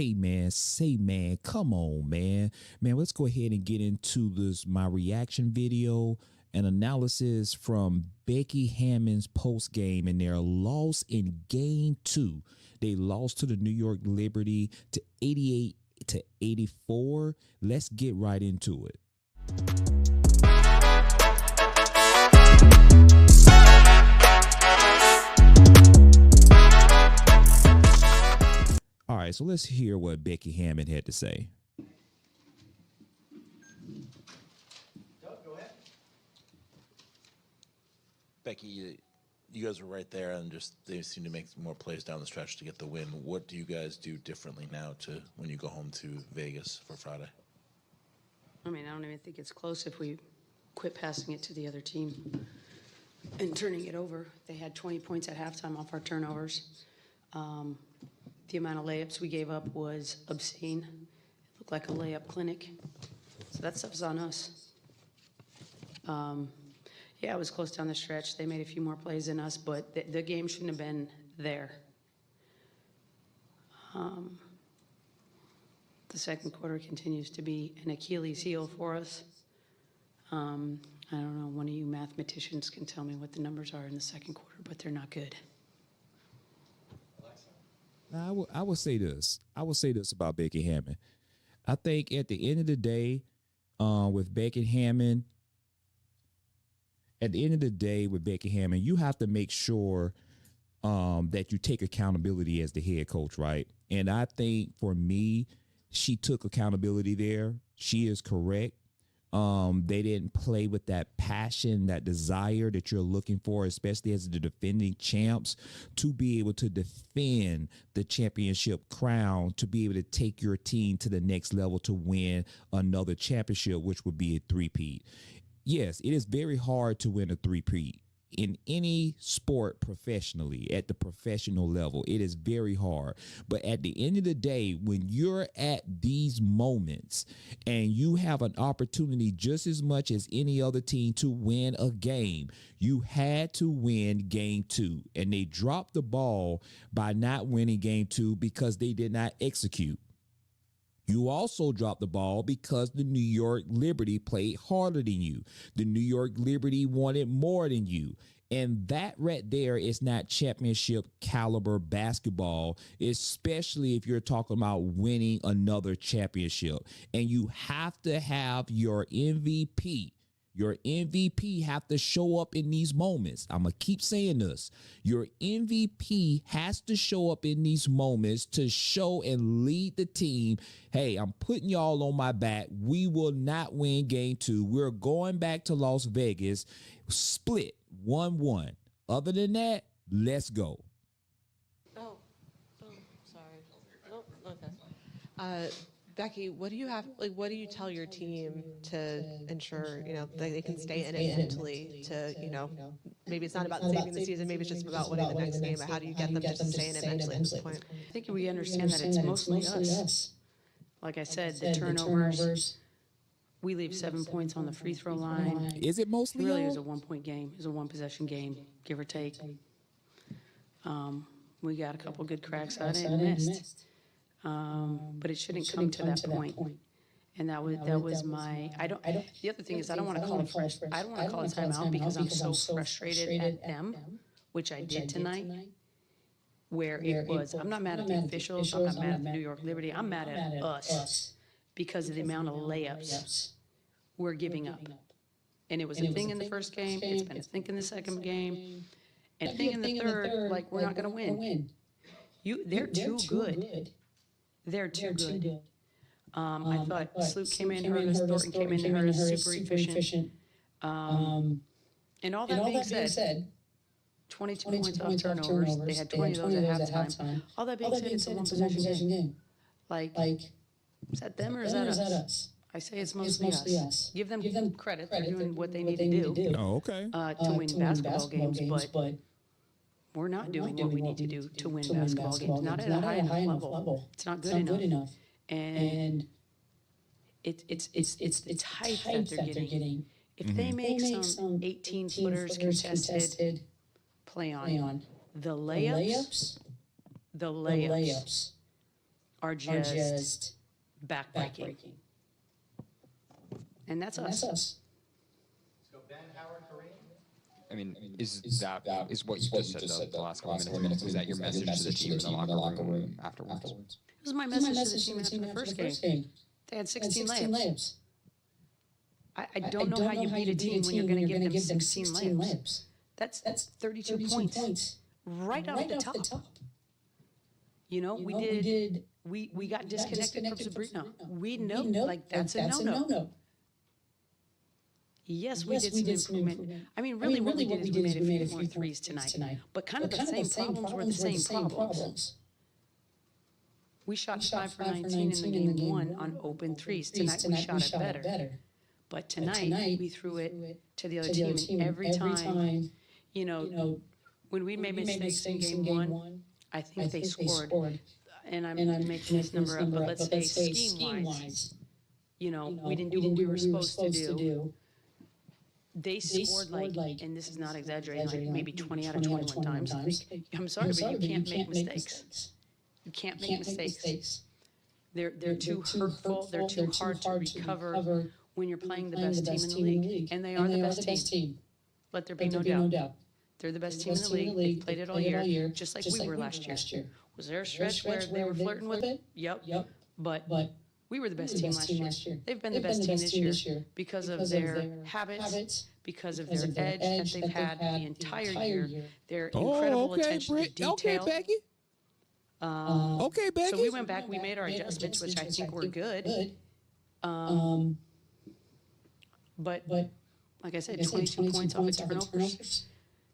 Hey man, say man, come on man. Man, let's go ahead and get into my reaction video and analysis from Becky Hammon's post game and their loss in game 2. They lost to the New York Liberty to 88-84. Let's get right into it. All right, so let's hear what Becky Hammon had to say. Go ahead. Becky, you guys were right there, and they seem to make more plays down the stretch to get the win. What do you guys do differently now to when you go home to Vegas for Friday? I mean, I don't even think it's close if we quit passing it to the other team and turning it over. They had 20 points at halftime off our turnovers. The amount of layups we gave up was obscene. It looked like a layup clinic. So that stuff's on us. Yeah, it was close down the stretch. They made a few more plays than us, but the game shouldn't have been there. The second quarter continues to be an Achilles heel for us. I don't know, one of you mathematicians can tell me what the numbers are in the second quarter, but they're not good. Now, I would say this. I would say this about Becky Hammon. I think at the end of the day, with Becky Hammon, you have to make sure that you take accountability as the head coach, right? And I think for me, she took accountability there. She is correct. They didn't play with that passion, that desire that you're looking for, especially as the defending champs, to be able to defend the championship crown, to be able to take your team to the next level to win another championship, which would be a three-peat. Yes, it is very hard to win a three-peat. In any sport professionally, at the professional level, it is very hard. But at the end of the day, when you're at these moments and you have an opportunity just as much as any other team to win a game, you had to win game 2. And they dropped the ball by not winning game 2 because they did not execute. You also dropped the ball because the New York Liberty played harder than you. The New York Liberty wanted more than you. And that right there is not championship caliber basketball, especially if you're talking about winning another championship. And you have to have your MVP. Your MVP have to show up in these moments. I'm going to keep saying this. Your MVP has to show up in these moments to show and lead the team. Hey, I'm putting y'all on my back. We will not win game 2. We're going back to Las Vegas. Split 1-1. Other than that, let's go. Sorry. Oh, okay. Becky, what do you tell your team to ensure, that they can stay in it mentally to, maybe it's not about saving the season, maybe it's just about winning the next game, but how do you get them to stay in it mentally at this point? I think we understand that it's mostly us. Like I said, the turnovers, we leave 7 points on the free throw line. Is it mostly Really, it was a 1-point game. It was a 1-possession game, give or take. We got a couple good cracks at it and missed. But it shouldn't come to that point. And that was my, the other thing is I don't want to call a timeout because I'm so frustrated at them, which I did tonight, where it was, I'm not mad at the officials, I'm not mad at the New York Liberty, I'm mad at us because of the amount of layups we're giving up. And it was a thing in the first game, it's been a thing in the second game, and a thing in the third, like we're not going to win. They're too good. They're too good. I thought Sloot came in, hurt us, Thornton came in, hurt us, super efficient. And all that being said, 22 points off turnovers. They had 20 of those at halftime. All that being said, it's a one-possession game. Like, is that them or is that us? I say it's mostly us. Give them credit. They're doing what they need to do. Oh, okay. To win basketball games, but we're not doing what we need to do to win basketball games. Not at a high enough level. It's not good enough. And it's the height that they're getting. If they make some 18-footers contested, play on. The layups are just backbreaking. And that's us. I mean, is what you just said the last couple minutes? Was that your message to the team in the locker room afterwards? It was my message to the team after the first game. They had 16 layups. I don't know how you beat a team when you're going to give them 16 layups. That's 32 points right off the top. You know, we got disconnected from Sabrina. We know, like, that's a no-no. Yes, we did some improvement. I mean, really what we did is we made a few more threes tonight. But kind of the same problems were the same problems. We shot 5 for 19 in the game one on open threes. Tonight we shot it better. But tonight we threw it to the other team. And every time, you know, when we made mistakes in game one, I think they scored. And I'm making this number up, but let's say scheme-wise, you know, we didn't do what we were supposed to do. They scored like, and this is not exaggerating, like maybe 20 out of 21 times. Like, I'm sorry, but you can't make mistakes. You can't make mistakes. They're too hurtful. They're too hard to recover when you're playing the best team in the league. And they are the best team. Let there be no doubt. They're the best team in the league. They've played it all year, just like we were last year. Was there a stretch where they were flirting with it? Yep. But we were the best team last year. They've been the best team this year because of their habits, because of their edge that they've had the entire year, their incredible attention to detail. Okay, Becky. Okay, Becky. So we went back, we made our adjustments, which I think were good. But like I said, 22 points off of turnovers.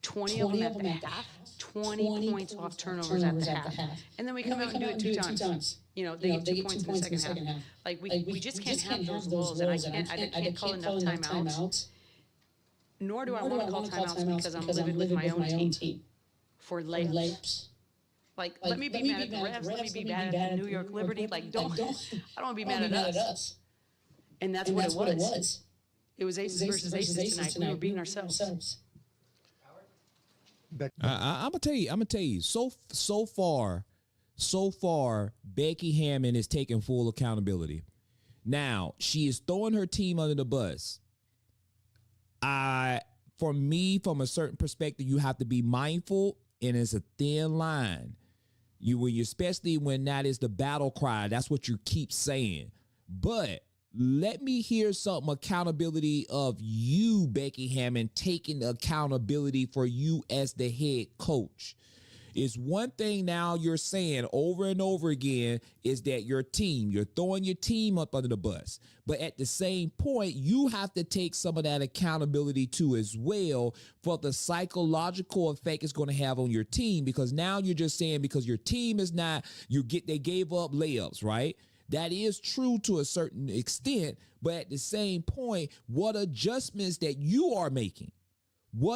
20 of them at the half. 20 points off turnovers at the half. And then we come out and do it 2 times. You know, they get 2 points in the second half. Like, we just can't have those lulls, and I can't call enough timeouts. Nor do I want to call timeouts because I'm living with my own team for layups. Like, let me be mad at the refs, let me be mad at the New York Liberty. Like, I don't want to be mad at us. And that's what it was. It was aces versus aces tonight. We were beating ourselves. I'm gonna tell you. So far, Becky Hammon is taking full accountability. Now she is throwing her team under the bus. For me, from a certain perspective, you have to be mindful, and it's a thin line. Especially when that is the battle cry. That's what you keep saying. But let me hear some accountability of you, Becky Hammon, taking accountability for you as the head coach. It's one thing now you're saying over and over again is that you're throwing your team up under the bus. But at the same point, you have to take some of that accountability too as well for the psychological effect it's going to have on your team, because now you're just saying because your team is not, they gave up layups, right? That is true to a certain extent, but at the same point, what adjustments that you are making? You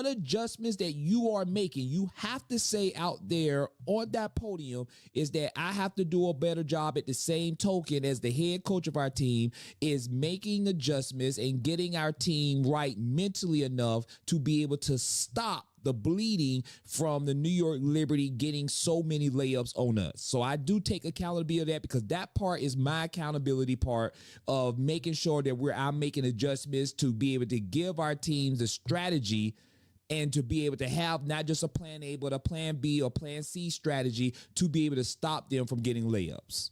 have to say out there on that podium is that I have to do a better job at the same token as the head coach of our team is making adjustments and getting our team right mentally enough to be able to stop the bleeding from the New York Liberty getting so many layups on us. So I do take accountability of that, because that part is my accountability part of making sure that I'm making adjustments to be able to give our teams the strategy and to be able to have not just a plan A, but a plan B or plan C strategy to be able to stop them from getting layups.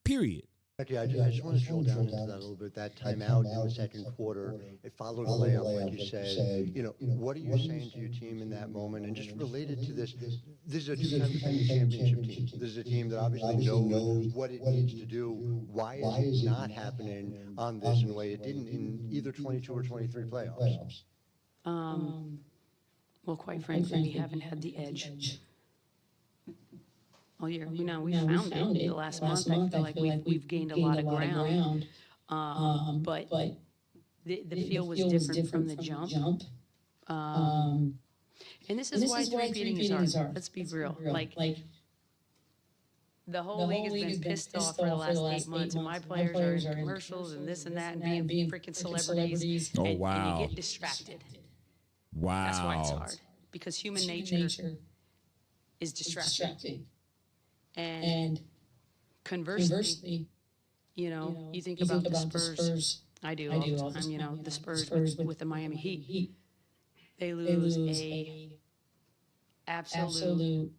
Period. Becky, I just want to drill down into that a little bit. That timeout in the second quarter, it followed a layup, like you said. You know, what are you saying to your team in that moment? And just related to this is a two-time defending championship team. This is a team that obviously knows what it needs to do. Why is it not happening on this in a way it didn't in either 22 or 23 playoffs? Well, quite frankly, we haven't had the edge all year. You know, we found it the last month. I feel like we've gained a lot of ground. But the feel was different from the jump. And this is why repeating is hard. Let's be real. Like the whole league has been pissed off for the last 8 months, and my players are in commercials and this and that and being freaking celebrities. Oh, and wow. you get distracted. Wow. That's why it's hard, because human nature is distracting. And Conversely, you think about the Spurs. I do all the time. The Spurs with the Miami Heat, they lose a absolute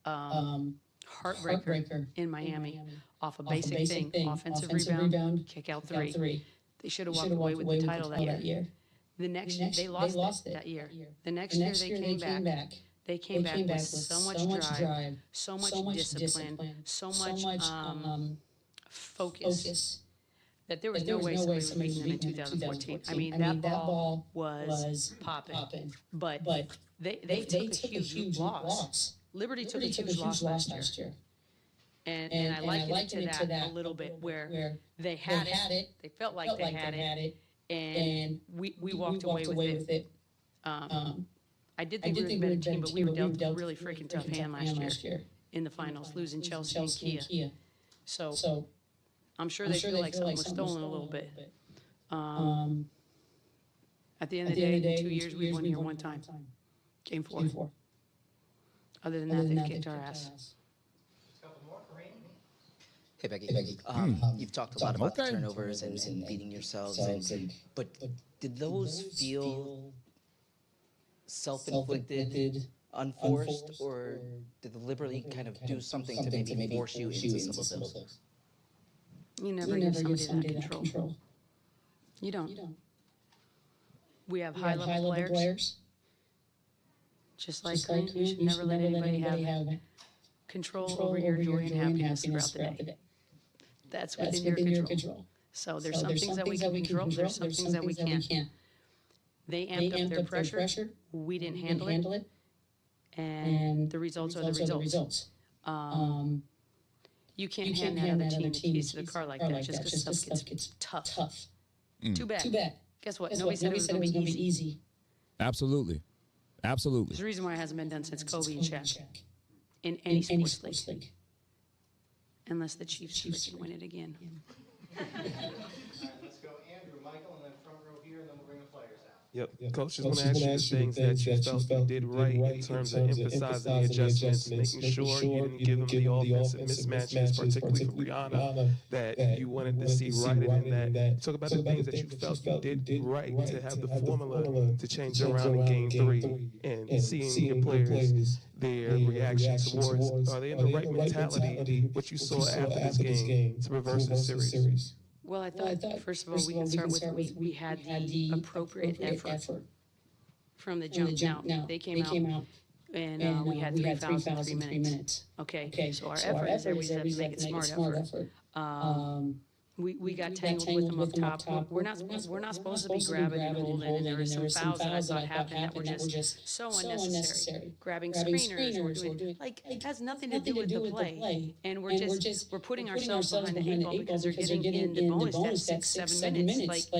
heartbreaker in Miami off a basic thing, offensive rebound, kick out three. They should have walked away with the title that year. The next year, they lost it that year. The next year, they came back. They came back with so much drive, so much discipline, so much focus that there was no way somebody was beating them in 2014. I mean, that ball was popping. But they took a huge loss. Liberty took a huge loss last year. And I liken it to that a little bit, where they had it, they felt like they had it, and we walked away with it. I did think we were a better team, but we were dealt a really freaking tough hand last year in the finals, losing Chelsea and Kia. So I'm sure they feel like something was stolen a little bit. At the end of the day, in 2 years, we won here one time. Game 4. Other than that, they've kicked our ass. Hey, Becky. You've talked a lot about the turnovers and beating yourselves, but did those feel self-inflicted, unforced, or did the Liberty kind of do something to maybe force you into some of those? You never give somebody that control. You don't. We have high-level players. Just like Green, you should never let anybody have control over your joy and happiness throughout the day. That's within your control. So there's some things that we can control, there's some things that we can't. They amped up their pressure. We didn't handle it. And the results are the results. You can't hand that other team the keys to the car like that just because stuff gets tough. Too bad. Guess what? Nobody said it was going to be easy. Absolutely. There's a reason why it hasn't been done since Kobe and Shaq in any sports league. Unless the Chiefs freaking win it again. Let's go Andrew, Michael, and then front row here, and then we'll bring the players out. Yep. Coach, just want to ask you the things that you felt you did right in terms of emphasizing the adjustments, making sure you didn't give them the offensive mismatches, particularly for Rihanna, that you wanted to see righted, and that talk about the things that you felt you did right to have the formula to change around in Game 3 and seeing your players, their reaction towards, are they in the right mentality, what you saw after this game to reverse this series? Well, I thought, first of all, we can start with we had the appropriate effort from the jump. Now, they came out and we had 3 fouls in 3 minutes. Okay, so our effort is there. We just have to make it smart effort. We got tangled with them up top. We're not supposed to be grabbing and holding, and there were some fouls that I thought happened that were just so unnecessary. Grabbing screeners, we're doing it has nothing to do with the play, and we're putting ourselves behind the 8 ball because they're getting in the bonus at 6, 7 minutes.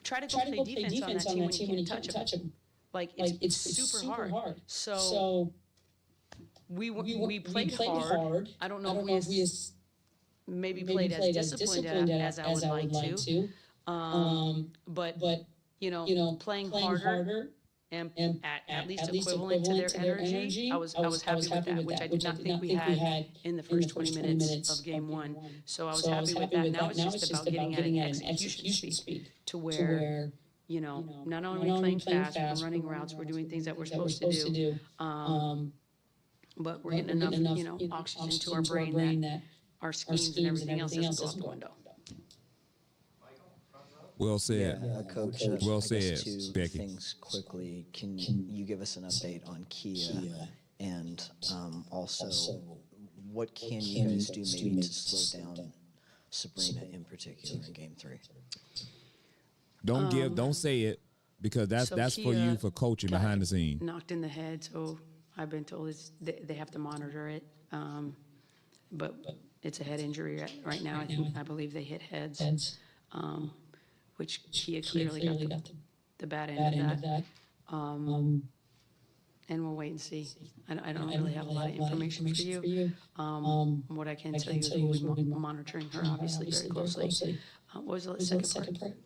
Try to go play defense on that team when you can't touch them. It's super hard. So we played hard. I don't know if we maybe played as disciplined as I would like to. But playing harder and at least equivalent to their energy, I was happy with that, which I did not think we had in the first 20 minutes of Game 1. So I was happy with that. Now it's just about getting at an execution speed to where, not only are we playing fast, we're running routes, we're doing things that we're supposed to do, but we're getting enough, oxygen to our brain that our schemes and everything else doesn't go out the window. Well said. Coach, Well I guess said, two Becky. things quickly. Can you give us an update on Kia, and also what can you guys do maybe to slow down Sabrina in particular in Game 3? Don't say it, because that's for you for coaching behind the scene. Knocked in the head, so I've been told they have to monitor it. But it's a head injury right now. I believe they hit heads, which Kia clearly got the bad end of that. And we'll wait and see. I don't really have a lot of information for you. What I can tell you is we'll be monitoring her obviously very closely. What was the second part?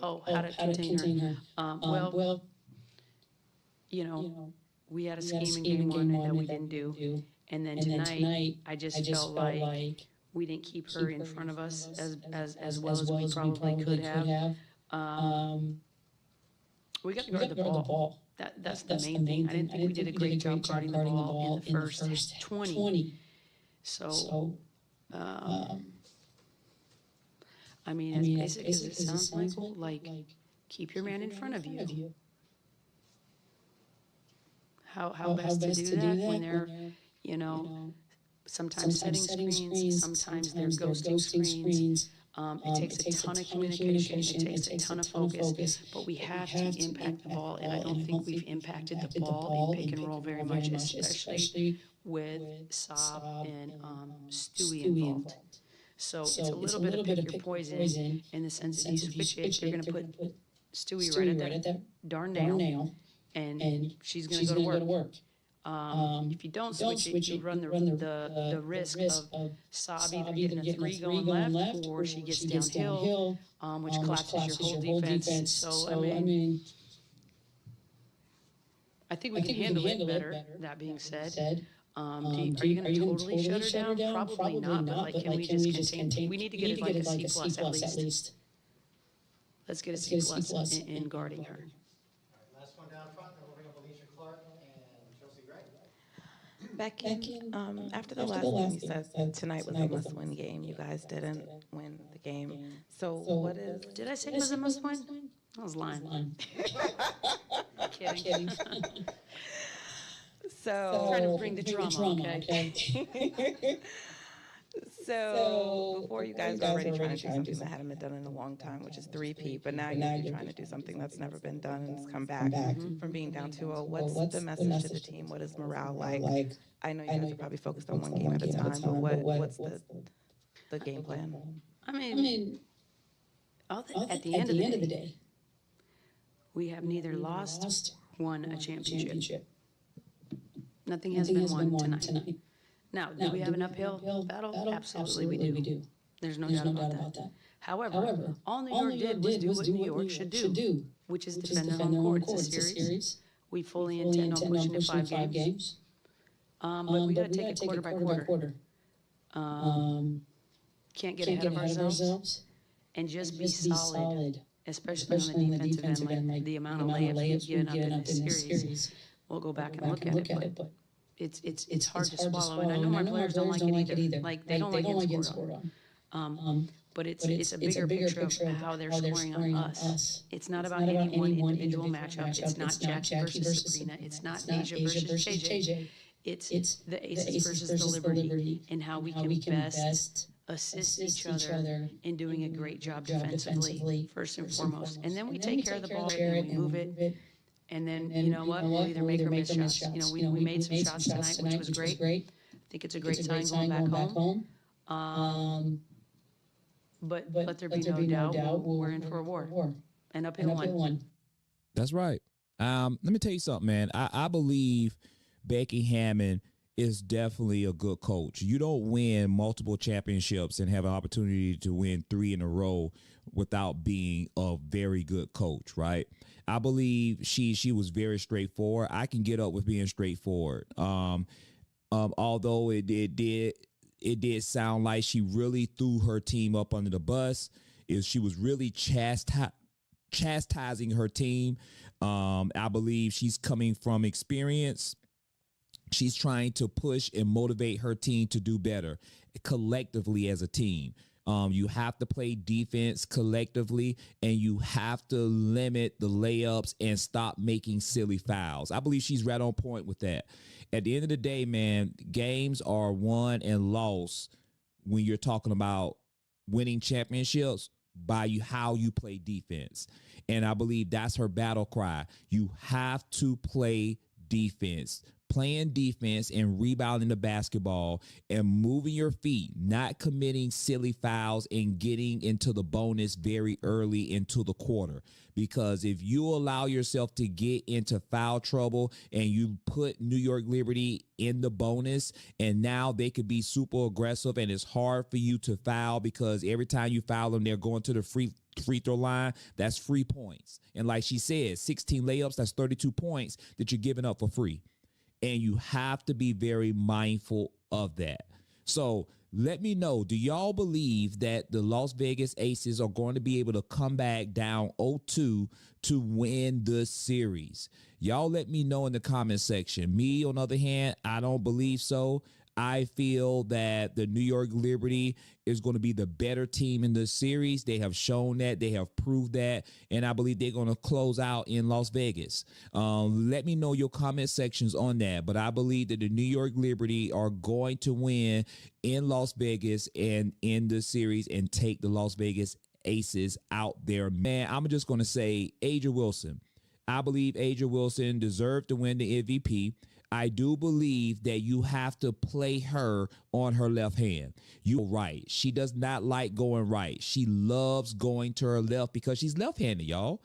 Oh, how to contain her. Well, we had a scheme in Game 1 that we didn't do. And then tonight, I just felt like We didn't keep her in front of us as well as we probably could have. We got to guard the ball. That's the main thing. I didn't think we did a great job guarding the ball in the first 20. So, I mean, as basic as it sounds, Michael, like, keep your man in front of you. How best to do that when they're, sometimes setting screens, sometimes they're ghosting screens. It takes a ton of communication, it takes a ton of focus, but we have to impact the ball, and I don't think we've impacted the ball in pick and roll very much, especially with Saab and Stewie involved. So it's a little bit of pick your poison in the sense that you switch it, you're going to put Stewie right at that darn nail, and she's going to go to work. If you don't switch it, you run the risk of Saab either getting a 3 going left, or she gets downhill, which collapses your whole defense. So, I mean, I think we can handle it better, that being said. Are you going to totally shut her down? Probably not, but like, can we just contain? We need to get it like a C plus at least. Let's get a C plus in guarding her. Last one down front, and we'll bring up Alicia Clark and Chelsea Gray. Becky, after the last game, you said tonight was a must-win game. You guys didn't win the game. So what is... Did I say it was a must-win? I was lying. Kidding. So... I'm trying to bring the drama, okay? So before you guys were already trying to do something that hadn't been done in a long time, which is 3P, but now you're trying to do something that's never been done and it's come back from being down 2-0. What's the message to the team? What is morale like? I know you guys are probably focused on one game at a time, but what's the game plan? I mean, at the end of the day, we have neither lost, won a championship. Nothing has been won tonight. Now, do we have an uphill battle? Absolutely we do. There's no doubt about that. However, all New York did was do what New York should do, which is defend their home court. It's a series. We fully intend on pushing to 5 games. But we got to take it quarter by quarter. Can't get ahead of ourselves and just be solid, especially on the defensive end. Like the amount of layups we've given up in this series. We'll go back and look at it, but it's hard to swallow, and I know my players don't like it either. Like, they don't like getting scored on. But it's a bigger picture of how they're scoring on us. It's not about any one individual matchup. It's not Jackie versus Sabrina. It's not Asia versus JJ. It's the Aces versus the Liberty, and how we can best assist each other in doing a great job defensively, first and foremost. And then we take care of the ball and we move it. And then, you know what, we'll either make or miss shots. We made some shots tonight, which was great. I think it's a great sign going back home. But let there be no doubt, we're in for a war. And uphill one. That's right. Let me tell you something, man. I believe Becky Hammon is definitely a good coach. You don't win multiple championships and have an opportunity to win 3 in a row without being a very good coach, right? I believe she was very straightforward. I can get up with being straightforward. Although it did sound like she really threw her team up under the bus. She was really chastising her team. I believe she's coming from experience. She's trying to push and motivate her team to do better collectively as a team. You have to play defense collectively, and you have to limit the layups and stop making silly fouls. I believe she's right on point with that. At the end of the day, man, games are won and lost when you're talking about winning championships by how you play defense. And I believe that's her battle cry. You have to play defense. Playing defense and rebounding the basketball and moving your feet, not committing silly fouls and getting into the bonus very early into the quarter. Because if you allow yourself to get into foul trouble and you put New York Liberty in the bonus, and now they could be super aggressive and it's hard for you to foul because every time you foul them, they're going to the free throw line. That's free points. And like she said, 16 layups, that's 32 points that you're giving up for free. And you have to be very mindful of that. So Let me know, do y'all believe that the Las Vegas Aces are going to be able to come back down 0-2 to win the series? Y'all let me know in the comment section. Me, on the other hand, I don't believe so. I feel that the New York Liberty is going to be the better team in the series. They have shown that. They have proved that. And I believe they're going to close out in Las Vegas. Let me know your comment sections on that. But I believe that the New York Liberty are going to win in Las Vegas and in the series and take the Las Vegas Aces out there. Man, I'm just going to say A'ja Wilson. I believe A'ja Wilson deserved to win the MVP. I do believe that you have to play her on her left hand. You're right. She does not like going right. She loves going to her left because she's left-handed, y'all.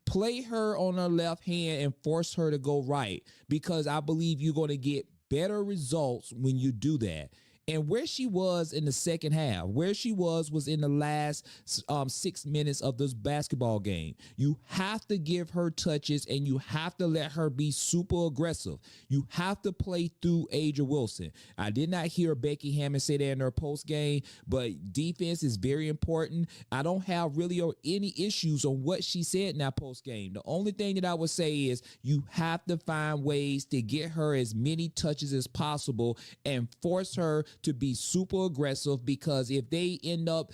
Play her on her left hand and force her to go right, because I believe you're going to get better results when you do that. And where she was in the second half, where she was in the last 6 minutes of this basketball game. You have to give her touches, and you have to let her be super aggressive. You have to play through A'ja Wilson. I did not hear Becky Hammon say that in her post game, but defense is very important. I don't have really any issues on what she said in that post game. The only thing that I would say is you have to find ways to get her as many touches as possible and force her to be super aggressive, because if they end up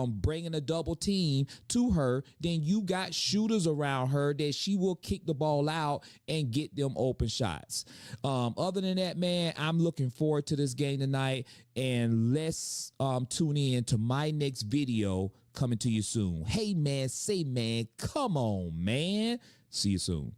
bringing a double team to her, then you got shooters around her that she will kick the ball out and get them open shots. Other than that, man, I'm looking forward to this game tonight, and let's tune in to my next video coming to you soon. Hey, man, say, man, come on, man. See you soon.